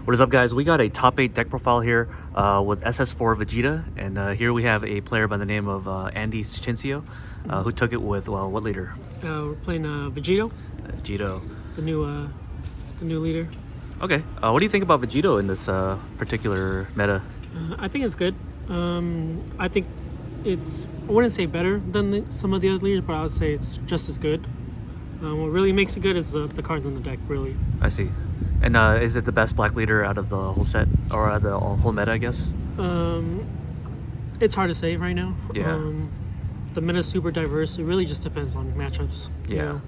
What is up, guys? We got a top 8 deck profile here with SS4 Vegeta, and here we have a player by the name of Andy Cincio, who took it with, well, what leader? We're playing Vegito. Vegito. The new leader. Okay. What do you think about Vegito in this particular meta? I think it's good. I think it's, I wouldn't say better than some of the other leaders, but I would say it's just as good. What really makes it good is the cards on the deck, really. I see. And is it the best black leader out of the whole set, or the whole meta, I guess? It's hard to say right now. Yeah. The meta is super diverse. It really just depends on matchups. Yeah. You know?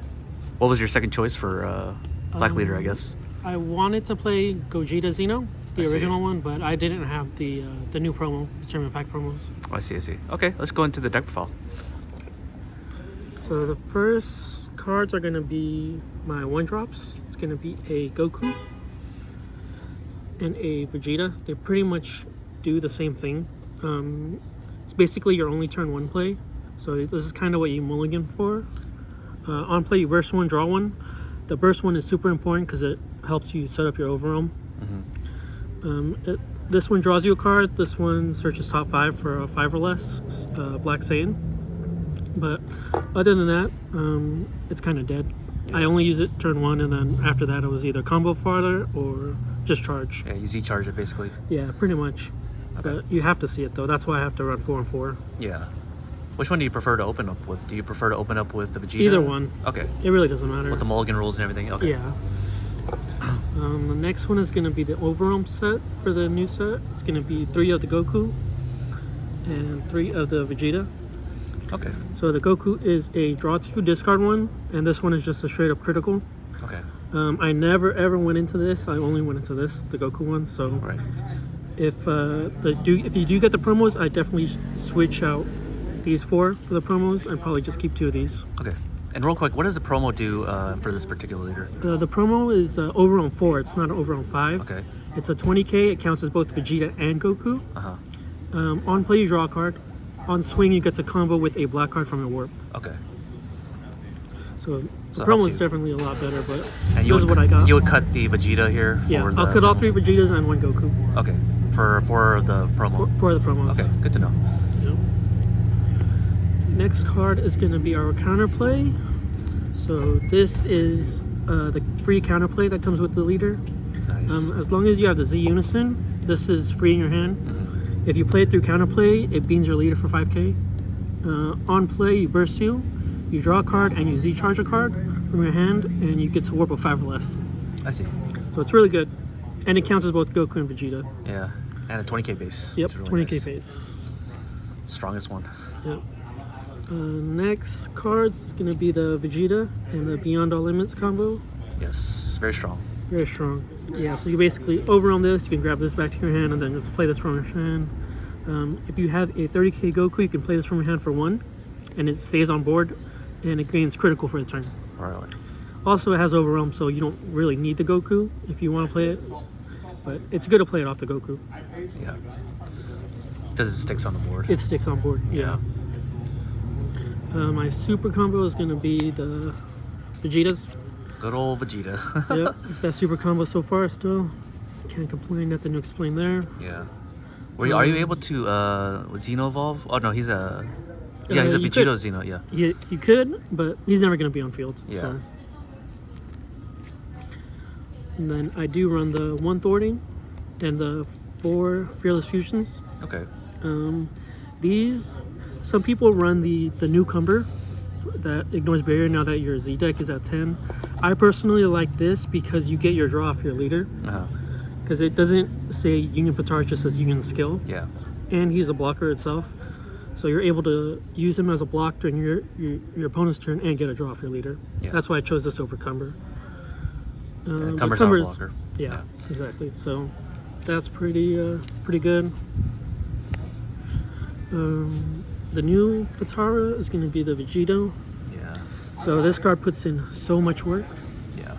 What was your second choice for black leader, I guess? I wanted to play Gogeta Xeno, the original one, but I didn't have the new promo, the tournament pack promos. I see, I see. Okay, let's go into the deck profile. So the first cards are going to be my 1-drops. It's going to be a Goku and a Vegeta. They pretty much do the same thing. It's basically your only turn 1 play. So this is kind of what you mulligan for. On play, you burst 1, draw 1. The burst 1 is super important because it helps you set up your overwhelm. This one draws you a card. This one searches top 5 for a 5 or less Black Saiyan. But other than that, it's kind of dead. I only use it turn 1, and then after that it was either combo farther or just charge. Yeah, you Z-charge it basically. Yeah, pretty much. Okay. But you have to see it though. That's why I have to run 4 and 4. Yeah. Which one do you prefer to open up with? Do you prefer to open up with the Vegeta? Either one. Okay. It really doesn't matter. With the mulligan rules and everything? Okay. Yeah. The next one is going to be the overwhelm set for the new set. It's going to be 3 of the Goku and 3 of the Vegeta. Okay. So the Goku is a draw 2, discard 1, and this one is just a straight up critical. Okay. I never ever went into this. I only went into this, the Goku one. So Right. if you do get the promos, I definitely switch out these 4 for the promos and probably just keep 2 of these. Okay. And real quick, what does the promo do for this particular leader? The promo is overwhelm 4. It's not an overwhelm 5. Okay. It's a 20k. It counts as both Vegeta and Goku. Uh-huh. On play, you draw a card. On swing, you get to combo with a black card from your warp. Okay. So the it promo helps is you. definitely a lot better, but And this is what I got. You would cut the Vegeta here? Yeah, for I'll the cut all promo? 3 Vegetas and 1 Goku. Okay. For the promo? For the promos. Okay, good to know. Yep. Next card is going to be our counterplay. So this is the free counterplay that comes with the leader. Nice. As long as you have the Z Unison, this is free in your hand. If you play it through counterplay, it beans your leader for 5k. On play, you burst seal, you draw a card, and you Z-charge a card from your hand, and you get to warp a 5 or less. I see. So it's really good. And it counts as both Goku and Vegeta. Yeah. And a 20k base. Yep, Really 20k nice. base. Strongest one. Yep. Next cards is going to be the Vegeta and the Beyond All Limits combo. Yes. Very strong. Very strong. Yeah, so you basically overwhelm this, you can grab this back to your hand, and then just play this from your hand. If you have a 30k Goku, you can play this from your hand for 1, and it stays on board, and it gains critical for the turn. Really. Also, it has overwhelm, so you don't really need the Goku if you want to play it, but it's good to play it off the Goku. Yeah. Does it sticks on the board? It sticks on board, yeah. My super combo is going to be the Vegetas. Good old Vegeta. Yep, best super combo so far still. Can't complain, nothing to explain there. Yeah. Are you able to Xeno evolve? Oh no, he's a he's a Vegito Xeno. Yeah. You could, but he's never going to be on field. Yeah. So. And then I do run the 1 thwarting and the 4 fearless fusions. Okay. These, some people run the newcomer that ignores barrier now that your Z deck is at 10. I personally like this because you get your draw off your leader. Because it doesn't say Union Patar, it just says Union Skill. Yeah. And he's a blocker itself. So you're able to use him as a block during your opponent's turn and get a draw off your leader. Yeah. That's why I chose this over Cumber. Cumber's not a blocker. Yeah, exactly. So that's pretty good. The new Patara is going to be the Vegito. Yeah. So this card puts in so much work. Yeah.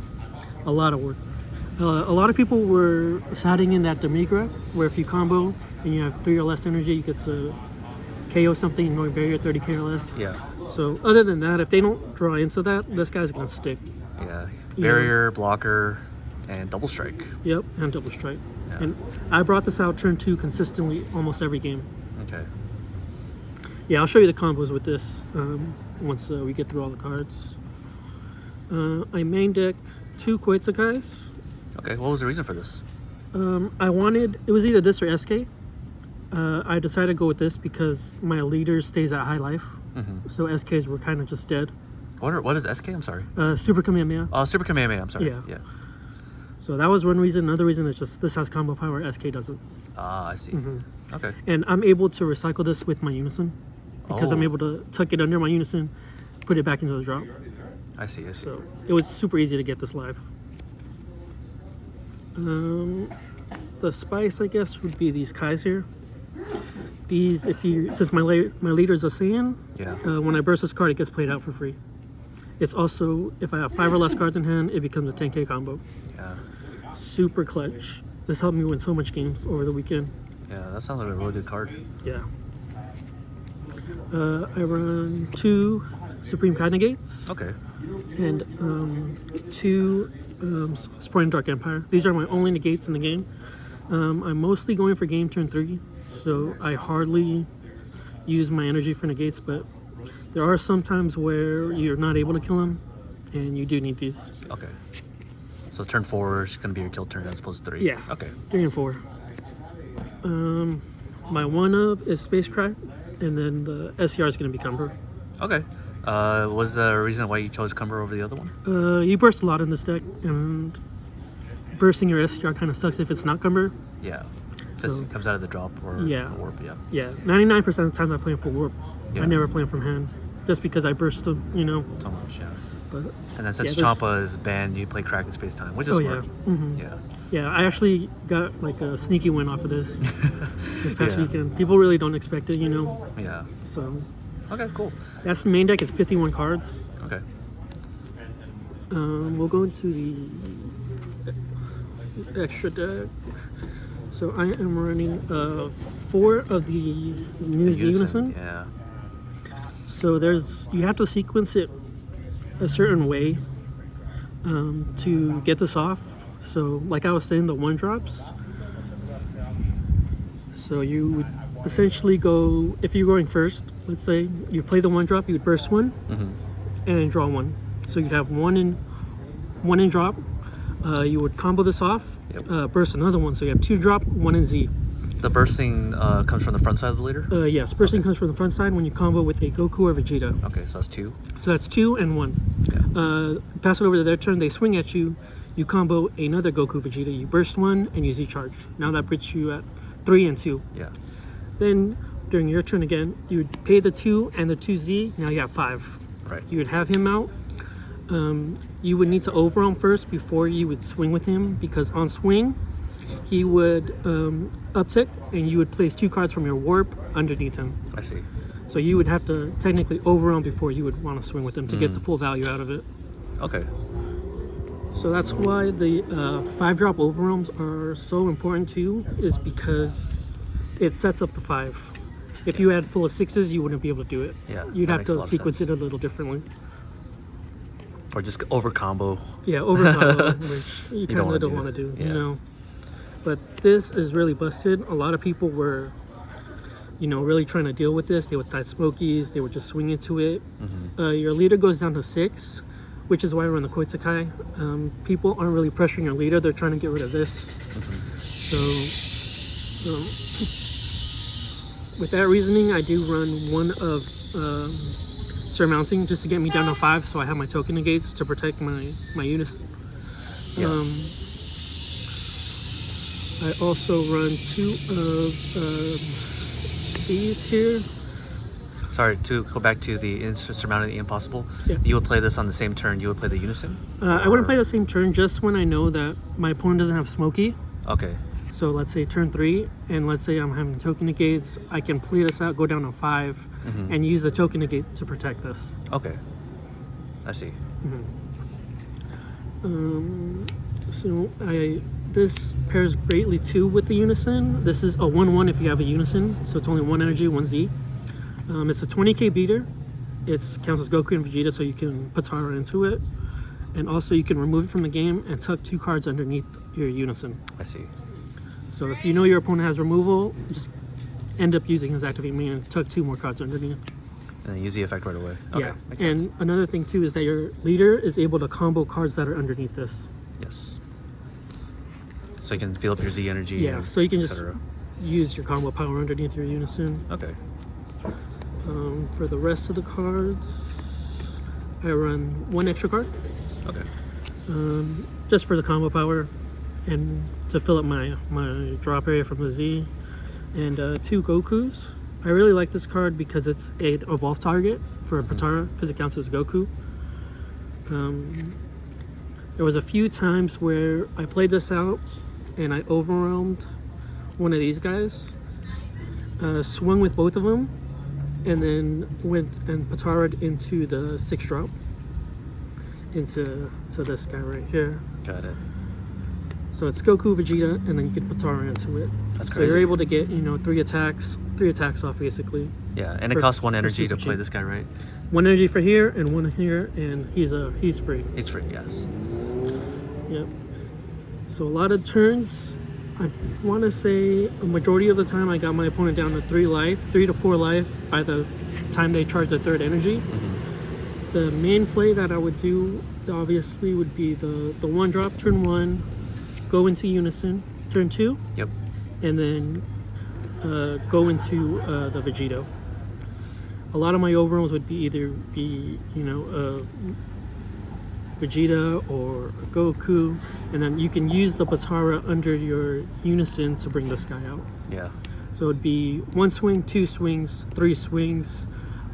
A lot of work. A lot of people were siding in that Demigra, where if you combo and you have 3 or less energy, you get to KO something, ignoring barrier 30k or less. Yeah. So other than that, if they don't draw into that, this guy's gonna stick. Yeah. Barrier, blocker, And double strike. Yep, and double strike. Yeah. And I brought this out turn 2 consistently almost every game. Okay. Yeah, I'll show you the combos with this once we get through all the cards. I main deck 2 Koitsakais. Okay, what was the reason for this? It was either this or SK. I decided to go with this because my leader stays at high life. So SKs were kind of just dead. What is SK? I'm sorry. Super Kamehameha. Oh, Super Kamehameha. I'm sorry. Yeah. So that was one reason. Another reason is just this has combo power, SK doesn't. Ah, I see. Okay. And I'm able to recycle this with my Unison because I'm able to tuck it under my Unison, put it back into the drop. I see. So it was super easy to get this live. The spice, I guess, would be these Kais here. These, since my leader is a Saiyan, when I burst this card, it gets played out for free. It's also, if I have 5 or less cards in hand, it becomes a 10k combo. Yeah. Super clutch. This helped me win so much games over the weekend. Yeah, that sounds like a really good card. Yeah. I run 2 Supreme Kai Negates. Okay. And 2 Sporting Dark Empire. These are my only negates in the game. I'm mostly going for game turn 3, so I hardly use my energy for negates, but there are some times where you're not able to kill them, and you do need these. Okay. So turn 4 is going to be your kill turn as opposed to 3. Yeah. Okay. 3 and 4. My one of is Space Cry, and then the SCR is going to be Cumber. Okay. Was there a reason why you chose Cumber over the other one? You burst a lot in this deck, and bursting your SCR kind of sucks if it's not Cumber. Yeah. So, it comes out of the drop or the warp, Yeah, 99% of the time I play him for warp. Yeah. I never play him from hand, just because I burst them, So much, yeah. But, and then since Champa is banned, you play Crack in Space Time, which is smart. Yeah. Yeah, I actually got like a sneaky win off of this past weekend. People really don't expect it, Yeah. So. Okay, cool. That's the main deck. It's 51 cards. Okay. We'll go into the extra deck. So I am running 4 of the new Unison. Yeah. So you have to sequence it a certain way to get this off. So like I was saying, the 1-drops. So you would essentially go, if you're going first, let's say you play the 1-drop, you would burst 1 and draw 1. So you'd have 1 in drop. You would combo this off, burst another 1. So you have 2 drop, 1 in Z. The bursting comes from the front side of the leader? Yes, bursting comes from the front side when you combo with a Goku or Vegito. Okay, so that's 2. So that's 2 and 1. Yeah. Pass it over to their turn, they swing at you, you combo another Goku Vegeta, you burst 1 and you Z charge. Now that puts you at 3 and 2. Yeah. Then during your turn again, you would pay the 2 and the 2Z, now you have 5. Right. You would have him out. You would need to overwhelm first before you would swing with him, because on swing, he would uptick and you would place 2 cards from your warp underneath him. I see. So you would have to technically overwhelm before you would want to swing with him to get the full value out of it. Okay. So that's why the 5-drop overwhelms are so important too, is because it sets up the 5. If you had full of 6s, you wouldn't be able to do it. Yeah. You'd have to sequence it a little differently. Or just over combo. Yeah, over combo, which you kind of don't want to do, But this is really busted. A lot of people were, really trying to deal with this. They would side smokies. They would just swing into it. Your leader goes down to 6, which is why I run the Koitsukai. People aren't really pressuring your leader. They're trying to get rid of this. So, with that reasoning, I do run 1 of Surmounting just to get me down to 5, so I have my token negates to protect my units. I also run 2 of these here. Sorry, to go back to the Surmounting the Impossible. Yeah. You would play this on the same turn. You would play the Unison? I wouldn't play the same turn, just when I know that my opponent doesn't have Smoky. Okay. So let's say turn 3, and let's say I'm having token negates. I can play this out, go down to 5, and use the token negate to protect this. Okay. I see. So this pairs greatly too with the Unison. This is a 1/1 if you have a Unison, so it's only 1 energy, 1 Z. It's a 20k beater. It counts as Goku and Vegeta, so you can Patara into it. and also you can remove it from the game and tuck 2 cards underneath your Unison. I see. So if you know your opponent has removal, just end up using his activate main and tuck 2 more cards underneath. And then use the effect right away. Okay, Yeah, makes and sense. another thing too is that your leader is able to combo cards that are underneath this. Yes. So you can fill up your Z energy. Yeah, and so you can et just cetera. use your combo power underneath your Unison. Okay. For the rest of the cards, I run 1 extra card, Okay. just for the combo power and to fill up my drop area from the Z, and 2 Gokus. I really like this card because it's a evolve target for a Patara because it counts as Goku. There was a few times where I played this out and I overwhelmed one of these guys, swung with both of them, and then went and Pataraed into the 6-drop into this guy right here. Got it. So it's Goku, Vegeta, and then you can Patara into it. That's So crazy. you're able to get 3 attacks off basically. Yeah, and it for- costs 1 for energy to Super play G. this guy, right? 1 energy for here and 1 here, and he's free. It's free, yes. Yep. So a lot of turns, I want to say a majority of the time I got my opponent down to 3 to 4 life by the time they charge the 3rd energy. The main play that I would do obviously would be the 1-drop turn 1, go into Unison turn 2, Yep. and then go into the Vegito. A lot of my overruns would be Vegeta or a Goku, and then you can use the Patara under your Unison to bring this guy out. Yeah. So it'd be 1 swing, 2 swings, 3 swings,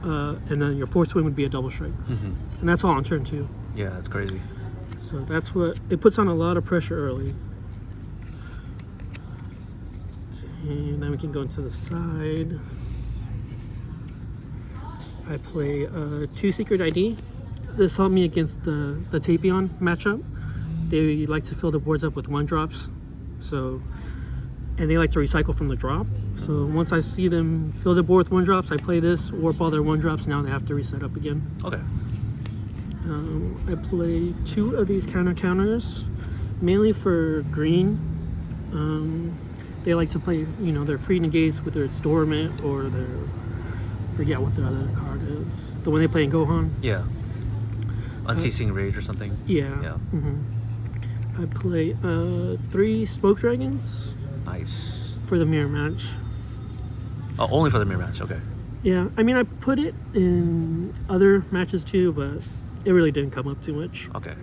and then your 4th swing would be a double strike. And that's all on turn 2. Yeah, that's crazy. So that's what it puts on, a lot of pressure early. And then we can go into the side. I play 2 Secret ID. This helped me against the Tapion matchup. They like to fill the boards up with 1-drops. So, and they like to recycle from the drop. So once I see them fill the board with 1-drops, I play this, warp all their 1-drops. Now they have to reset up again. Okay. I play 2 of these counters, mainly for green. They like to play, their free negates, whether it's Dormant or their, forget what the other card is. The one they play in Gohan. Yeah. Unceasing Rage or something. Yeah. Yeah. I play 3 Smoke Dragons Nice. for the mirror match. Oh, only for the mirror match. Okay. Yeah, I mean, I put it in other matches too, but it really didn't come up too much. Okay.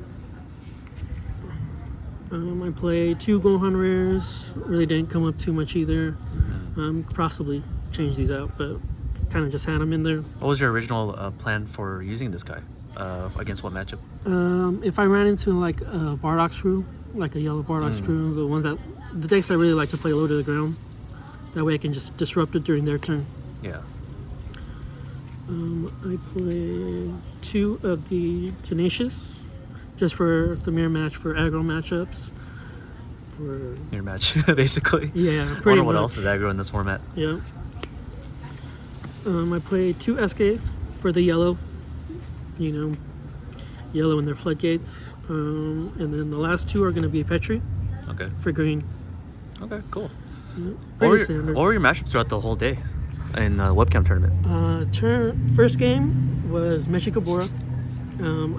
I play 2 Gohan rares. Really didn't come up too much either. Possibly change these out, but kind of just had them in there. What was your original plan for using this guy? Against what matchup? If I ran into like a Bardock Shrew, like a yellow Bardock Shrew, the decks I really like to play low to the ground. That way I can just disrupt it during their turn. Yeah. I play 2 of the Tenacious, just for the mirror match for aggro matchups. For Mirror match, basically. yeah, I pretty wonder what much. else is aggro in this format. Yeah. I play 2 SKs for the yellow. Yellow in their floodgates. And then the last 2 are going to be Petri Okay. for green. Okay, cool. Yeah, What pretty were, your, standard. what were your matchups throughout the whole day in webcam tournament? First game was Meshikabura.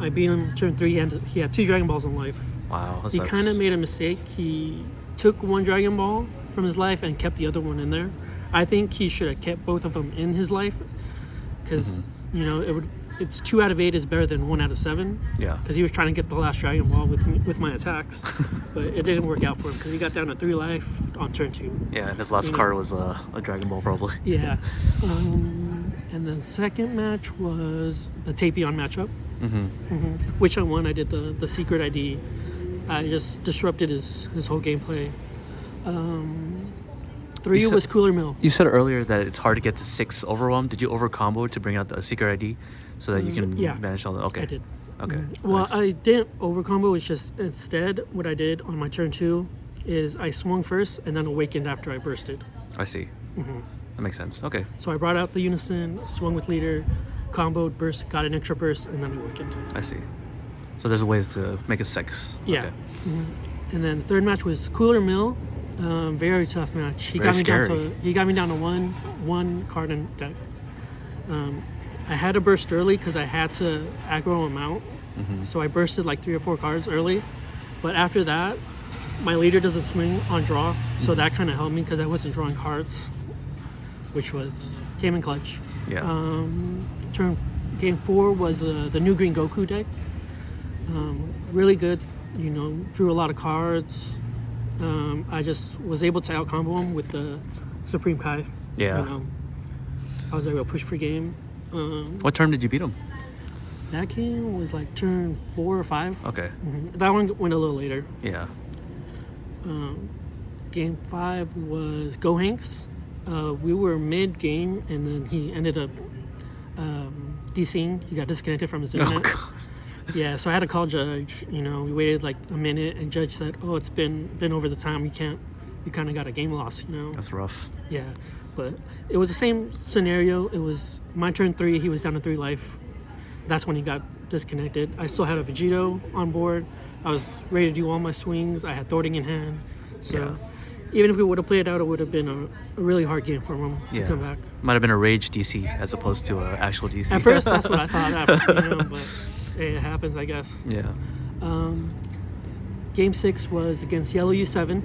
I beat him turn 3. He had 2 Dragon Balls in life. Wow. That He sucks. kind of made a mistake. He took 1 Dragon Ball from his life and kept the other one in there. I think he should have kept both of them in his life because it's 2 out of 8 is better than 1 out of 7. Yeah. Because he was trying to get the last Dragon Ball with my attacks, but it didn't work out for him because he got down to 3 life on turn 2. Yeah, and his last card was a Dragon Ball, probably. Yeah. And then second match was the Tapion matchup, which I won. I did the Secret ID. I just disrupted his whole gameplay. 3 was Cooler Mill. You said earlier that it's hard to get to 6 overwhelm. Did you over combo to bring out the secret ID so that you can yeah, manage all the? Okay. I did. Okay. Well, nice. I didn't over combo. It's just instead what I did on my turn 2 is I swung first and then awakened after I bursted. I see. That makes sense. Okay. So I brought out the Unison, swung with leader, comboed, burst, got an extra burst, and then awakened. I see. So there's ways to make it 6. Yeah. Okay. And then the third match was Cooler Mill. Very tough match. He Very got me scary. down to one card in deck. I had to burst early because I had to aggro him out. So I bursted like 3 or 4 cards early. But after that, my leader doesn't swing on draw, so that kind of helped me because I wasn't drawing cards, which came in clutch. Yeah. Game 4 was the new green Goku deck. Really good, drew a lot of cards. I just was able to out combo him with the Supreme Kai. Yeah. I was able to push for game. What turn did you beat him? That game was like turn 4 or 5. Okay. That one went a little later. Yeah. Game 5 was Go Hanks. We were mid game, and then he ended up DCing. He got disconnected from his internet. Oh, God. Yeah, so I had to call Judge. We waited like a minute, and Judge said, "Oh, it's been over the time. You kind of got a game loss." That's rough. Yeah, but it was the same scenario. It was my turn 3. He was down to 3 life. That's when he got disconnected. I still had a Vegito on board. I was ready to do all my swings. I had Thwarting in hand. So even if we would have played it out, it would have been a really hard game for him to come back. Might have been a rage DC as opposed to an actual DC. At first, that's what I thought. But it happens, I guess. Yeah. Game 6 was against Yellow U7.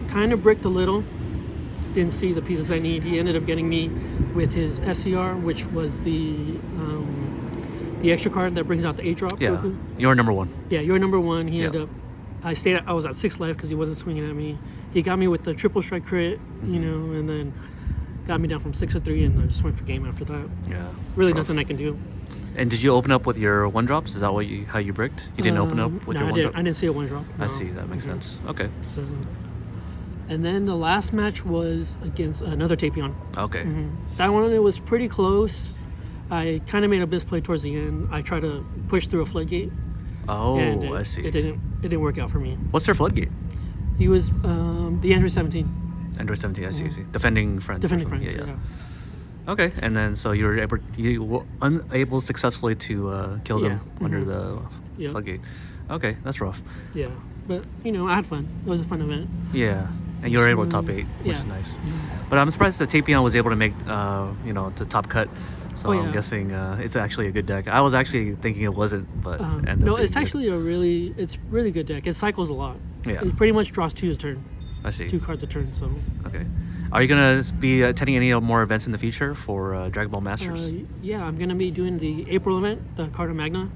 Kind of bricked a little. Didn't see the pieces I need. He ended up getting me with his SCR, which was the extra card that brings out the 8-drop. Yeah. Goku. You're number 1. Yeah, you're number 1. He ended up. I was at 6 life because he wasn't swinging at me. He got me with the triple strike crit, and then got me down from 6 to 3, and I just went for game after that. Yeah. Really nothing I can do. And did you open up with your 1-drops? Is that how you bricked? You didn't open up with your 1-drop? I didn't see a 1-drop. I see. That makes sense. Okay. So, and then the last match was against another Tapion. Okay. That one, it was pretty close. I kind of made a misplay towards the end. I tried to push through a floodgate. Oh, and I see. It didn't work out for me. What's their floodgate? He was the Android 17. Android 17. I see. I see. Defending friends. Defending friends. Yeah. Okay, and then so you were unable successfully to kill them under the floodgate. Okay, that's rough. Yeah, but I had fun. It was a fun event. Yeah, and you were able to top 8, which is nice. But I'm surprised that Tapion was able to make the top cut. So I'm guessing it's actually a good deck. I was actually thinking it wasn't, but no, it's actually it's really good deck. It cycles a lot. Yeah, it pretty much draws 2 a turn. I see. 2 cards a turn. So okay. Are you gonna be attending any more events in the future for Dragonball Masters? Yeah, I'm gonna be doing the April event, the Carta Magna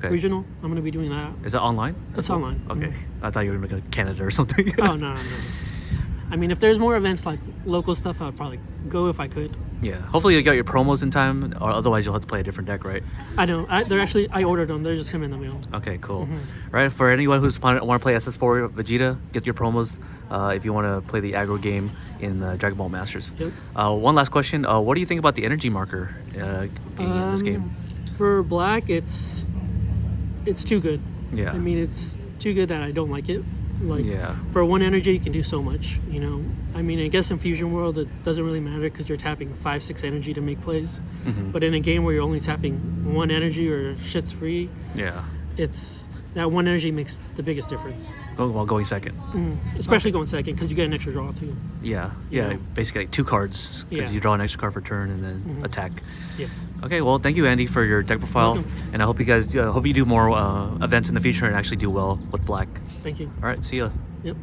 regional. I'm gonna be doing that. Is that online? It's online. Okay, I thought you were gonna go to Canada or something. Oh no. I mean, if there's more events like local stuff, I'd probably go if I could. Yeah, hopefully you got your promos in time, or otherwise you'll have to play a different deck, right? I know. I ordered them. They're just coming in the mail. Okay, cool. Right, for anyone who's want to play SS4 Vegeta, get your promos if you want to play the aggro game in Dragon Ball Masters. Yep. One last question. What do you think about the energy marker being in this game? For black, it's too good. Yeah. I mean, it's too good that I don't like it. Like, yeah. For 1 energy, you can do so much, I mean, I guess in Fusion World, it doesn't really matter because you're tapping 5-6 energy to make plays. But in a game where you're only tapping 1 energy or shit's free, that 1 energy makes the biggest difference. While going second. Especially going second because you get an extra draw too. Yeah, basically like 2 cards because you draw an extra card per turn and then attack. Yeah. Okay, well, thank you, Andy, for your deck profile, and I hope you do more events in the future and actually do well with black. Thank you. All right, see ya. Yep.